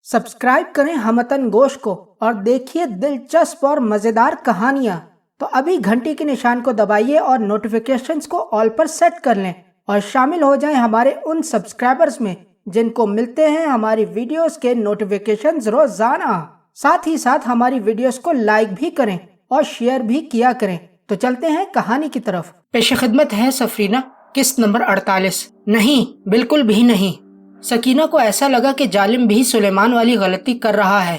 Subscribe करें हमतन गोश को और देखिए दिलचस्प और मज़ेदार कहानियाँ। तो अभी घंटी के निशान को दबाइए और नोटिफिकेशंस को ऑल पर सेट कर लें और शामिल हो जाएं हमारे उन सब्सक्राइबर्स में जिनको मिलते हैं हमारी वीडियोस के नोटिफिकेशंस रोजाना। साथ ही साथ हमारी वीडियोस को लाइक भी करें और शेयर भी किया करें। तो चलते हैं कहानी की तरफ। पेश खिदमत है सफरीना, किस्त नंबर 48। नहीं, बिल्कुल भी नहीं। सकीना को ऐसा लगा कि जालिम भी सुलेमान वाली गलती कर रहा है।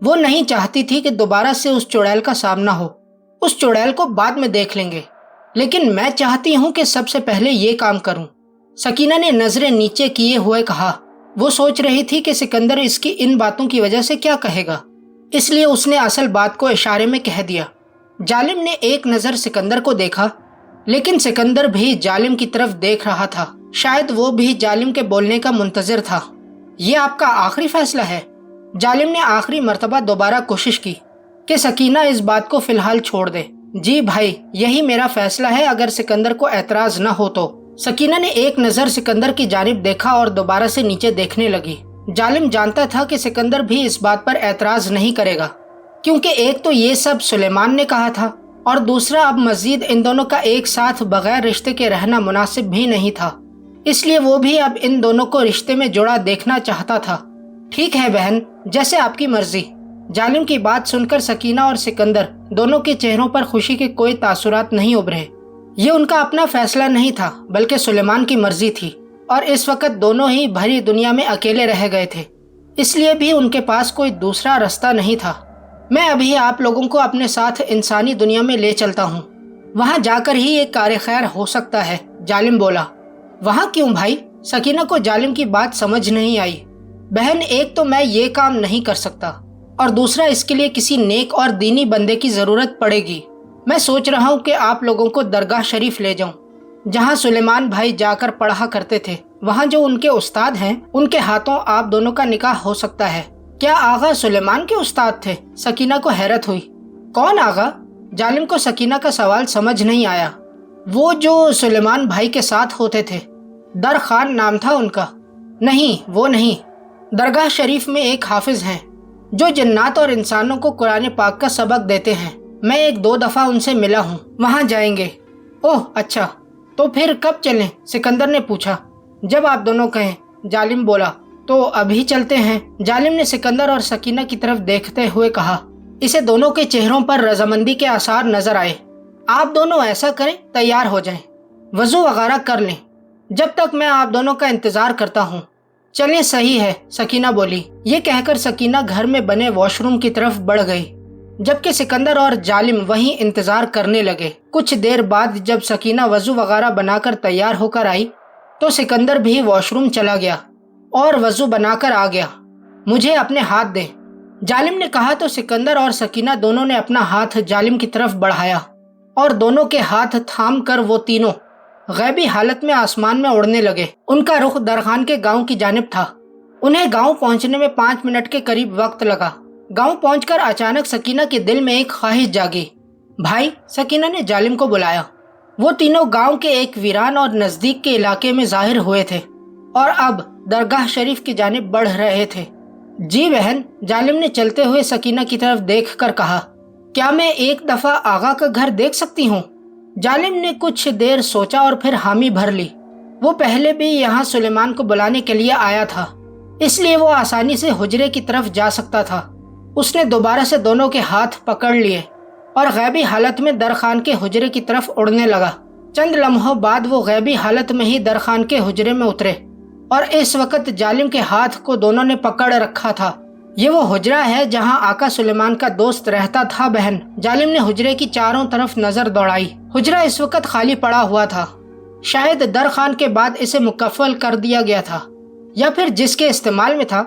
वो नहीं चाहती थी कि दोबारा से उस चुड़ैल का सामना हो। उस चुड़ैल को बाद में देख लेंगे, लेकिन मैं चाहती हूँ कि सबसे पहले ये काम करूँ। सकीना ने नजरें नीचे किए हुए कहा। वो सोच रही थी कि सिकंदर इसकी इन बातों की वजह से क्या कहेगा, इसलिए उसने असल बात को इशारे में कह दिया। जालिम ने एक नज़र सिकंदर को देखा, लेकिन सिकंदर भी जालिम की तरफ देख रहा था। शायद वो भी जालिम के बोलने का मुंतजर था। ये आपका आखिरी फैसला है? जालिम ने आखिरी मर्तबा दोबारा कोशिश की कि सकीना इस बात को फिलहाल छोड़ दे। जी भाई, यही मेरा फैसला है, अगर सिकंदर को एतराज न हो तो। सकीना ने एक नज़र सिकंदर की जानिब देखा और दोबारा से नीचे देखने लगी। जालिम जानता था कि सिकंदर भी इस बात पर एतराज नहीं करेगा, क्योंकि एक तो ये सब सुलेमान ने कहा था और दूसरा अब मजीद इन दोनों का एक साथ बगैर रिश्ते के रहना मुनासिब भी नहीं था। इसलिए वो भी अब इन दोनों को रिश्ते में जुड़ा देखना चाहता था। ठीक है बहन, जैसे आपकी मर्जी। जालिम की बात सुनकर सकीना और सिकंदर दोनों के चेहरों पर खुशी के कोई तासुरात नहीं उभरे। ये उनका अपना फैसला नहीं था, बल्कि सुलेमान की मर्जी थी, और इस वक्त दोनों ही भरी दुनिया में अकेले रह गए थे, इसलिए भी उनके पास कोई दूसरा रास्ता नहीं था। मैं अभी आप लोगों को अपने साथ इंसानी दुनिया में ले चलता हूँ, वहाँ जाकर ही एक कार खैर हो सकता है। जालिम बोला। वहाँ क्यों भाई? सकीना को जालिम की बात समझ नहीं आई। बहन, एक तो मैं ये काम नहीं कर सकता, और दूसरा इसके लिए किसी नेक और दीनी बंदे की जरूरत पड़ेगी। मैं सोच रहा हूँ कि आप लोगों को दरगाह शरीफ ले जाऊँ, जहाँ सुलेमान भाई जाकर पढ़ा करते थे। वहाँ जो उनके उस्ताद हैं, उनके हाथों आप दोनों का निकाह हो सकता है। क्या आगा सुलेमान के उस्ताद थे? सकीना को हैरत हुई। कौन आगा? जालिम को सकीना का सवाल समझ नहीं आया। वो जो सुलेमान भाई के साथ होते थे, दर खान नाम था उनका। नहीं, वो नहीं। दरगाह शरीफ में एक हाफिज हैं जो जन्नात और इंसानों को कुरान पाक का सबक देते हैं। मैं एक दो दफ़ा उनसे मिला हूँ, वहाँ जाएंगे। ओह अच्छा, तो फिर कब चलें? सिकंदर ने पूछा। जब आप दोनों कहें, जालिम बोला। तो अभी चलते हैं, जालिम ने सिकंदर और सकीना की तरफ देखते हुए कहा। इसे दोनों के चेहरों पर रजामंदी के आसार नजर आए। आप दोनों ऐसा करें, तैयार हो जाएं, वजू वगैरह कर लें, जब तक मैं आप दोनों का इंतजार करता हूँ। चलिए, सही है, सकीना बोली। ये कहकर सकीना घर में बने वॉशरूम की तरफ बढ़ गई, जबकि सिकंदर और जालिम वहीं इंतजार करने लगे। कुछ देर बाद जब सकीना वजू वगैरह बनाकर तैयार होकर आई, तो सिकंदर भी वॉशरूम चला गया और वजू बनाकर आ गया। मुझे अपने हाथ दे, जालिम ने कहा। तो सिकंदर और सकीना दोनों ने अपना हाथ जालिम की तरफ बढ़ाया और दोनों के हाथ थाम कर वो तीनों गैबी हालत में आसमान में उड़ने लगे। उनका रुख दरखान के गांव की जानिब था। उन्हें गांव पहुंचने में 5 मिनट के करीब वक्त लगा। गांव पहुंचकर अचानक सकीना के दिल में एक ख्वाहिश जागी। भाई, सकीना ने जालिम को बुलाया। वो तीनों गांव के एक वीरान और नजदीक के इलाके में जाहिर हुए थे और अब दरगाह शरीफ की जानिब बढ़ रहे थे। जी बहन, जालिम ने चलते हुए सकीना की तरफ देख कर कहा। क्या मैं एक दफा आगा का घर देख सकती हूँ? जालिम ने कुछ देर सोचा और फिर हामी भर ली। वो पहले भी यहाँ सुलेमान को बुलाने के लिए आया था, इसलिए वो आसानी से हुजरे की तरफ जा सकता था। उसने दोबारा से दोनों के हाथ पकड़ लिए और गैबी हालत में दरखान के हुजरे की तरफ उड़ने लगा। चंद लम्हों बाद वो गैबी हालत में ही दरखान के हुजरे में उतरे और इस वक्त जालिम के हाथ को दोनों ने पकड़ रखा था। ये वो हुजरा है जहाँ आका सुलेमान का दोस्त रहता था बहन। जालिम ने हुजरे की चारों तरफ नजर दौड़ाई। हुजरा इस वक्त खाली पड़ा हुआ था। शायद दरखान के बाद इसे मुकफ्फल कर दिया गया था, या फिर जिसके इस्तेमाल में था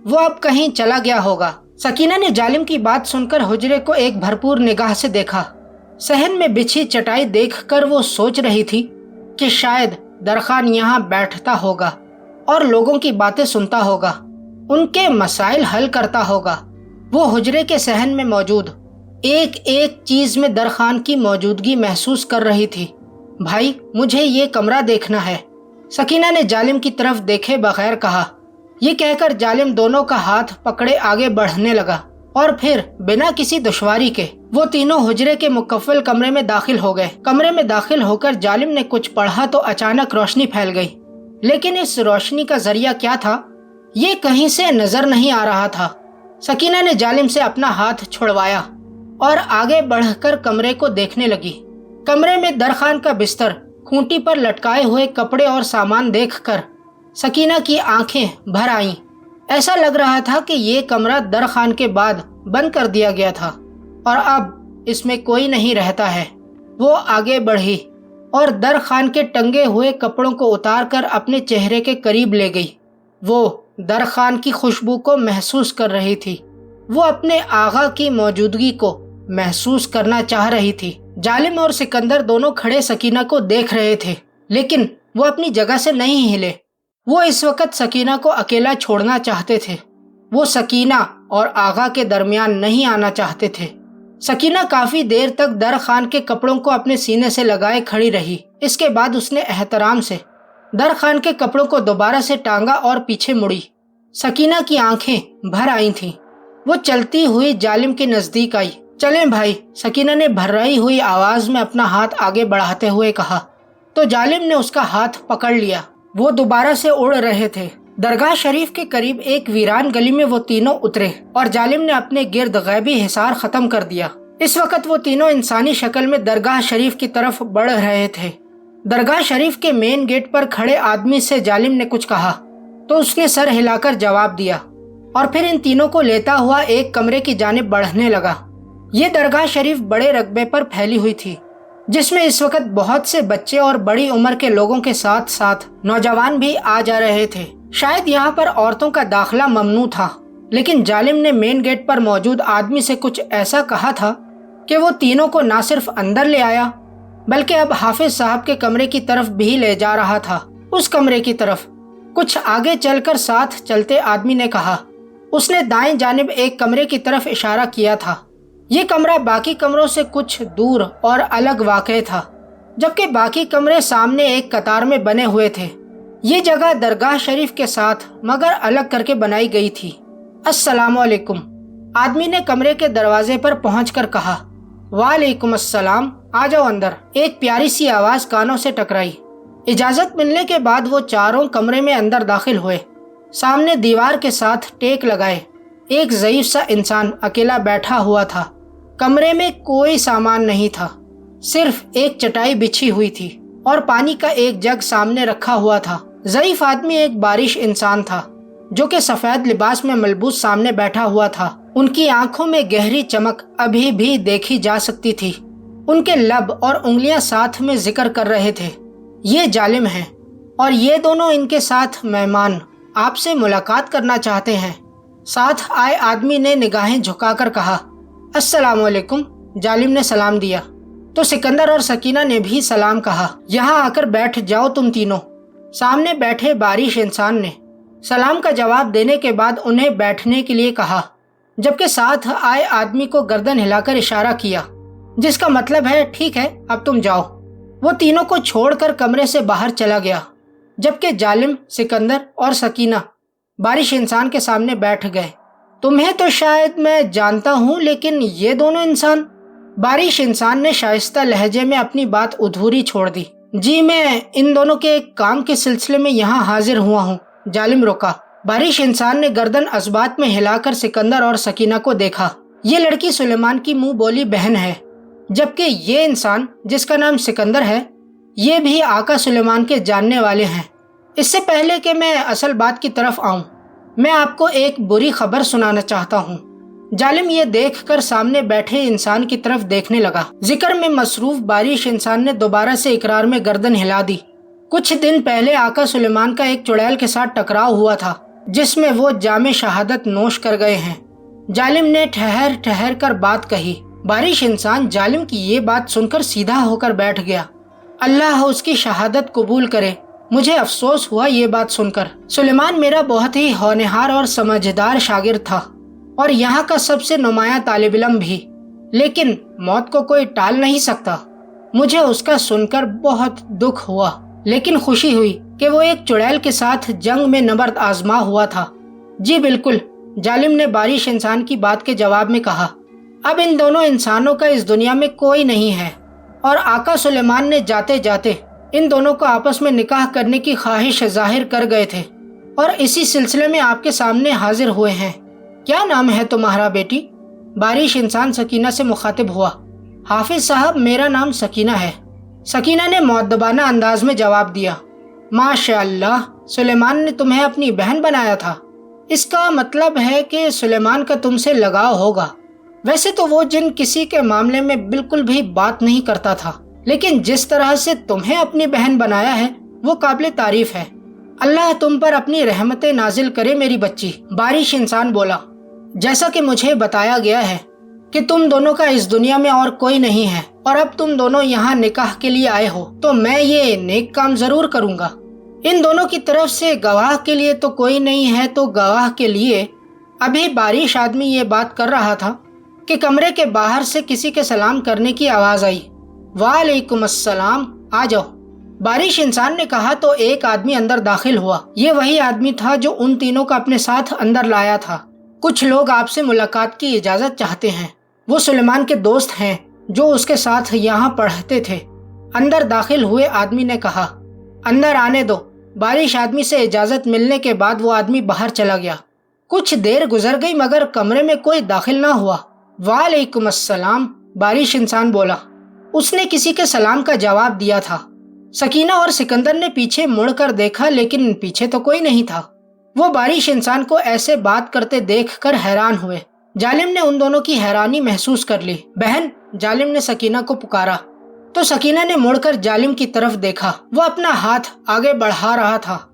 वो अब कहीं चला गया होगा। सकीना ने जालिम की बात सुनकर हुजरे को एक भरपूर निगाह से देखा। सहन में बिछी चटाई देखकर वो सोच रही थी कि शायद दरखान यहाँ बैठता होगा और लोगों की बातें सुनता होगा, उनके मसाइल हल करता होगा। वो हुजरे के सहन में मौजूद एक एक चीज में दरखान की मौजूदगी महसूस कर रही थी। भाई, मुझे ये कमरा देखना है, सकीना ने जालिम की तरफ देखे बगैर कहा। یہ کہہ کر ظالم دونوں کا ہاتھ پکڑے آگے بڑھنے لگا اور پھر بنا کسی دشواری کے وہ تینوں حجرے کے مکفل کمرے میں داخل ہو گئے۔ کمرے میں داخل ہو کر ظالم نے کچھ پڑھا تو اچانک روشنی پھیل گئی، لیکن اس روشنی کا ذریعہ کیا تھا یہ کہیں سے نظر نہیں آ رہا تھا۔ سکینہ نے ظالم سے اپنا ہاتھ چھڑوایا اور آگے بڑھ کر کمرے کو دیکھنے لگی۔ کمرے میں درخان کا بستر، کھونٹی پر لٹکائے ہوئے کپڑے اور سامان دیکھ کر سکینہ کی آنکھیں بھر آئیں۔ ایسا لگ رہا تھا کہ یہ کمرہ درخان کے بعد بند کر دیا گیا تھا اور اب اس میں کوئی نہیں رہتا ہے۔ وہ آگے بڑھی اور درخان کے ٹنگے ہوئے کپڑوں کو اتار کر اپنے چہرے کے قریب لے گئی۔ وہ درخان کی خوشبو کو محسوس کر رہی تھی۔ وہ اپنے آغا کی موجودگی کو محسوس کرنا چاہ رہی تھی۔ ظالم اور سکندر دونوں کھڑے سکینہ کو دیکھ رہے تھے، لیکن وہ اپنی جگہ سے نہیں ہلے۔ وہ اس وقت سکینہ کو اکیلا چھوڑنا چاہتے تھے۔ وہ سکینہ اور آغا کے درمیان نہیں آنا چاہتے تھے۔ سکینہ کافی دیر تک درخان کے کپڑوں کو اپنے سینے سے لگائے کھڑی رہی۔ اس کے بعد اس نے احترام سے درخان کے کپڑوں کو دوبارہ سے ٹانگا اور پیچھے مڑی۔ سکینہ کی آنکھیں بھر آئی تھیں۔ وہ چلتی ہوئی ظالم کے نزدیک آئی۔ چلیں بھائی، سکینہ نے بھرائی ہوئی آواز میں اپنا ہاتھ آگے بڑھاتے ہوئے کہا تو ظالم نے اس کا ہاتھ پکڑ لیا۔ وہ دوبارہ سے اڑ رہے تھے۔ درگاہ شریف کے قریب ایک ویران گلی میں وہ تینوں اترے اور ظالم نے اپنے گرد غیبی حصار ختم کر دیا۔ اس وقت وہ تینوں انسانی شکل میں درگاہ شریف کی طرف بڑھ رہے تھے۔ درگاہ شریف کے مین گیٹ پر کھڑے آدمی سے ظالم نے کچھ کہا تو اس نے سر ہلا کر جواب دیا اور پھر ان تینوں کو لیتا ہوا ایک کمرے کی جانب بڑھنے لگا۔ یہ درگاہ شریف بڑے رقبے پر پھیلی ہوئی تھی، جس میں اس وقت بہت سے بچے اور بڑی عمر کے لوگوں کے ساتھ ساتھ نوجوان بھی آ جا رہے تھے۔ شاید یہاں پر عورتوں کا داخلہ ممنوع تھا، لیکن ظالم نے مین گیٹ پر موجود آدمی سے کچھ ایسا کہا تھا کہ وہ تینوں کو نہ صرف اندر لے آیا بلکہ اب حافظ صاحب کے کمرے کی طرف بھی لے جا رہا تھا۔ اس کمرے کی طرف کچھ آگے چل کر ساتھ چلتے آدمی نے کہا۔ اس نے دائیں جانب ایک کمرے کی طرف اشارہ کیا تھا۔ یہ کمرہ باقی کمروں سے کچھ دور اور الگ واقع تھا، جبکہ باقی کمرے سامنے ایک قطار میں بنے ہوئے تھے۔ یہ جگہ درگاہ شریف کے ساتھ مگر الگ کر کے بنائی گئی تھی۔ السلام علیکم، آدمی نے کمرے کے دروازے پر پہنچ کر کہا۔ وعلیکم السلام، آ جاؤ اندر، ایک پیاری سی آواز کانوں سے ٹکرائی۔ اجازت ملنے کے بعد وہ چاروں کمرے میں اندر داخل ہوئے۔ سامنے دیوار کے ساتھ ٹیک لگائے ایک ضعیف سا انسان اکیلا بیٹھا ہوا تھا۔ کمرے میں کوئی سامان نہیں تھا، صرف ایک چٹائی بچھی ہوئی تھی اور پانی کا ایک جگ سامنے رکھا ہوا تھا۔ ضعیف آدمی ایک بارش انسان تھا جو کہ سفید لباس میں ملبوس سامنے بیٹھا ہوا تھا۔ ان کی آنکھوں میں گہری چمک ابھی بھی دیکھی جا سکتی تھی۔ ان کے لب اور انگلیاں ساتھ میں ذکر کر رہے تھے، یہ ظالم ہیں اور یہ دونوں ان کے ساتھ مہمان آپ سے ملاقات کرنا چاہتے ہیں۔ ساتھ آئے آدمی نے نگاہیں جھکا کر کہا۔ السلام علیکم، ظالم نے سلام دیا تو سکندر اور سکینہ نے بھی سلام کہا۔ یہاں آ کر بیٹھ جاؤ تم تینوں، سامنے بیٹھے بارش انسان نے سلام کا جواب دینے کے بعد انہیں بیٹھنے کے لیے کہا، جبکہ ساتھ آئے آدمی کو گردن ہلا کر اشارہ کیا، جس کا مطلب ہے ٹھیک ہے اب تم جاؤ۔ وہ تینوں کو چھوڑ کر کمرے سے باہر چلا گیا، جبکہ ظالم، سکندر اور سکینہ بارش انسان کے سامنے بیٹھ گئے۔ تمہیں تو شاید میں جانتا ہوں، لیکن یہ دونوں انسان؟ بارش انسان نے شائستہ لہجے میں اپنی بات ادھوری چھوڑ دی۔ جی میں ان دونوں کے ایک کام کے سلسلے میں یہاں حاضر ہوا ہوں۔ ظالم رکا۔ بارش انسان نے گردن اثبات میں ہلا کر سکندر اور سکینہ کو دیکھا۔ یہ لڑکی سلیمان کی منہ بولی بہن ہے، جبکہ یہ انسان جس کا نام سکندر ہے یہ بھی آقا سلیمان کے جاننے والے ہیں۔ اس سے پہلے کہ میں اصل بات کی طرف آؤں، میں آپ کو ایک بری خبر سنانا چاہتا ہوں۔ ظالم یہ دیکھ کر سامنے بیٹھے انسان کی طرف دیکھنے لگا۔ ذکر میں مصروف بارش انسان نے دوبارہ سے اقرار میں گردن ہلا دی۔ کچھ دن پہلے آقا سلیمان کا ایک چڑیل کے ساتھ ٹکراؤ ہوا تھا، جس میں وہ جام شہادت نوش کر گئے ہیں۔ ظالم نے ٹھہر ٹھہر کر بات کہی۔ بارش انسان ظالم کی یہ بات سن کر سیدھا ہو کر بیٹھ گیا۔ اللہ اس کی شہادت قبول کرے، مجھے افسوس ہوا یہ بات سن کر۔ سلیمان میرا بہت ہی ہونہار اور سمجھدار شاگرد تھا اور یہاں کا سب سے نمایاں طالب علم بھی، لیکن موت کو کوئی ٹال نہیں سکتا۔ مجھے اس کا سن کر بہت دکھ ہوا، لیکن خوشی ہوئی کہ वो एक चुड़ैल के साथ जंग में नबर्द आजमा हुआ था। जी बिल्कुल, जालिम ने बारिश इंसान की बात के जवाब में कहा। अब इन दोनों इंसानों का इस दुनिया में कोई नहीं है और आका सुलेमान ने जाते जाते इन दोनों को आपस में निकाह करने की ख्वाहिश जाहिर कर गए थे और इसी सिलसिले में आपके सामने हाजिर हुए हैं। क्या नाम है तुम्हारा बेटी? बारिश इंसान सकीना से मुखातिब हुआ। हाफिज साहब, मेरा नाम सकीना है। सकीना ने मुअद्दबाना अंदाज में जवाब दिया। माशाअल्लाह, सुलेमान ने तुम्हें अपनी बहन बनाया था। इसका मतलब है कि सुलेमान का तुमसे लगाव होगा। वैसे तो वो जिन किसी के मामले में बिल्कुल भी बात नहीं करता था, लेकिन जिस तरह से तुम्हें अपनी बहन बनाया है वो काबिल तारीफ है। अल्लाह तुम पर अपनी रहमतें नाजिल करे मेरी बच्ची। बारिश इंसान बोला। जैसा कि मुझे बताया गया है कि तुम दोनों का इस दुनिया में और कोई नहीं है और अब तुम दोनों यहाँ निकाह के लिए आए हो, तो मैं ये नेक काम जरूर करूँगा। इन दोनों की तरफ से गवाह के लिए तो कोई नहीं है, तो गवाह के लिए। अभी बारिश आदमी ये बात कर रहा था कि कमरे के बाहर से किसी के सलाम करने की आवाज आई। वालेकुम अस्सलाम, आ जाओ, बारिश इंसान ने कहा तो एक आदमी अंदर दाखिल हुआ। ये वही आदमी था जो उन तीनों को अपने साथ अंदर लाया था। कुछ लोग आपसे मुलाकात की इजाजत चाहते हैं। वो सुलेमान के दोस्त हैं जो उसके साथ यहाँ पढ़ते थे। अंदर दाखिल हुए आदमी ने कहा, अंदर आने दो। बारिश आदमी से इजाजत मिलने के बाद वो आदमी बाहर चला गया। कुछ देर गुजर गई मगर कमरे में कोई दाखिल ना हुआ। वालेकुम अस्सलाम, बारिश इंसान बोला। उसने किसी के सलाम का जवाब दिया था। सकीना और सिकंदर ने पीछे मुड़कर देखा, लेकिन पीछे तो कोई नहीं था। वो बारिश इंसान को ऐसे बात करते देखकर हैरान हुए। जालिम ने उन दोनों की हैरानी महसूस कर ली। बहन, जालिम ने सकीना को पुकारा तो सकीना ने मुड़कर जालिम की तरफ देखा। वो अपना हाथ आगे बढ़ा रहा था।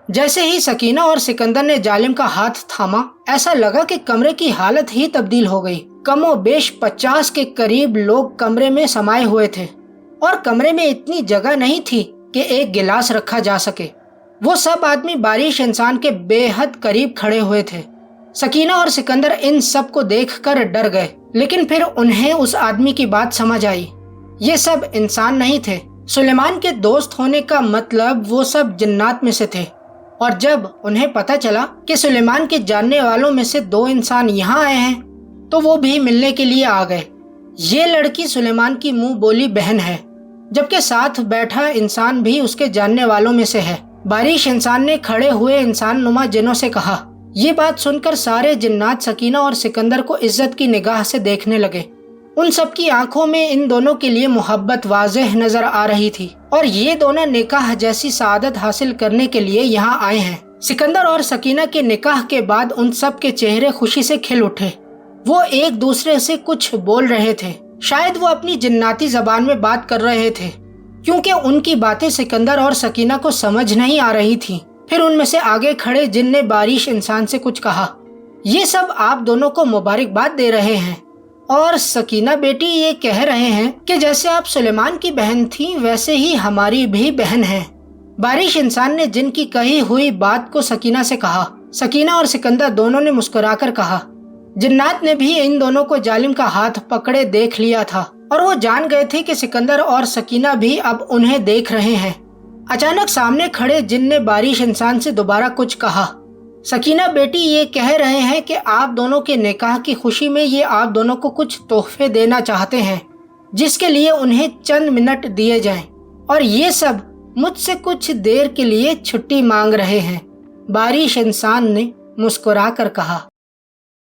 जैसे ही सकीना और सिकंदर ने जालिम का हाथ थामा, ऐसा लगा कि कमरे की हालत ही तब्दील हो गई। कमोबेश 50 के करीब लोग कमरे में समाये हुए थे और कमरे में इतनी जगह नहीं थी कि एक गिलास रखा जा सके। वो सब आदमी बारिश इंसान के बेहद करीब खड़े हुए थे। सकीना और सिकंदर इन सब को देखकर डर गए, लेकिन फिर उन्हें उस आदमी की बात समझ आई। ये सब इंसान नहीं थे। सुलेमान के दोस्त होने का मतलब वो सब जिन्नात में से थे। और जब उन्हें पता चला कि सुलेमान के जानने वालों में से 2 इंसान यहाँ आए हैं, तो वो भी मिलने के लिए आ गए। ये लड़की सुलेमान की मुंह बोली बहन है, जबकि साथ बैठा इंसान भी उसके जानने वालों में से है। बारिश इंसान ने खड़े हुए इंसान नुमा जिनों से कहा। ये बात सुनकर सारे जिन्नात सकीना और सिकंदर को इज्जत की निगाह से देखने लगे। उन सब की आंखों में इन दोनों के लिए मोहब्बत वाज़ेह नजर आ रही थी और ये दोनों निकाह जैसी सादत हासिल करने के लिए यहाँ आए हैं। सिकंदर और सकीना के निकाह के बाद उन सब के चेहरे खुशी से खिल उठे। वो एक दूसरे से कुछ बोल रहे थे। शायद वो अपनी जिन्नाती जबान में बात कर रहे थे, क्योंकि उनकी बातें सिकंदर और सकीना को समझ नहीं आ रही थी। फिर उनमें से आगे खड़े जिन ने बारिश इंसान से कुछ कहा। ये सब आप दोनों को मुबारकबाद दे रहे हैं और सकीना बेटी ये कह रहे हैं कि जैसे आप सुलेमान की बहन थी वैसे ही हमारी भी बहन है। बारिश इंसान ने जिन की कही हुई बात को सकीना से कहा। सकीना और सिकंदर दोनों ने मुस्कुराकर कहा। जिन्नात ने भी इन दोनों को जालिम का हाथ पकड़े देख लिया था और वो जान गए थे कि सिकंदर और सकीना भी अब उन्हें देख रहे हैं। अचानक सामने खड़े जिन ने बारिश इंसान से दोबारा कुछ कहा। सकीना बेटी ये कह रहे हैं कि आप दोनों के निकाह की खुशी में ये आप दोनों को कुछ तोहफे देना चाहते हैं, जिसके लिए उन्हें चंद मिनट दिए जाएं, और ये सब मुझसे कुछ देर के लिए छुट्टी मांग रहे हैं। बारिश इंसान ने मुस्कुरा कर कहा।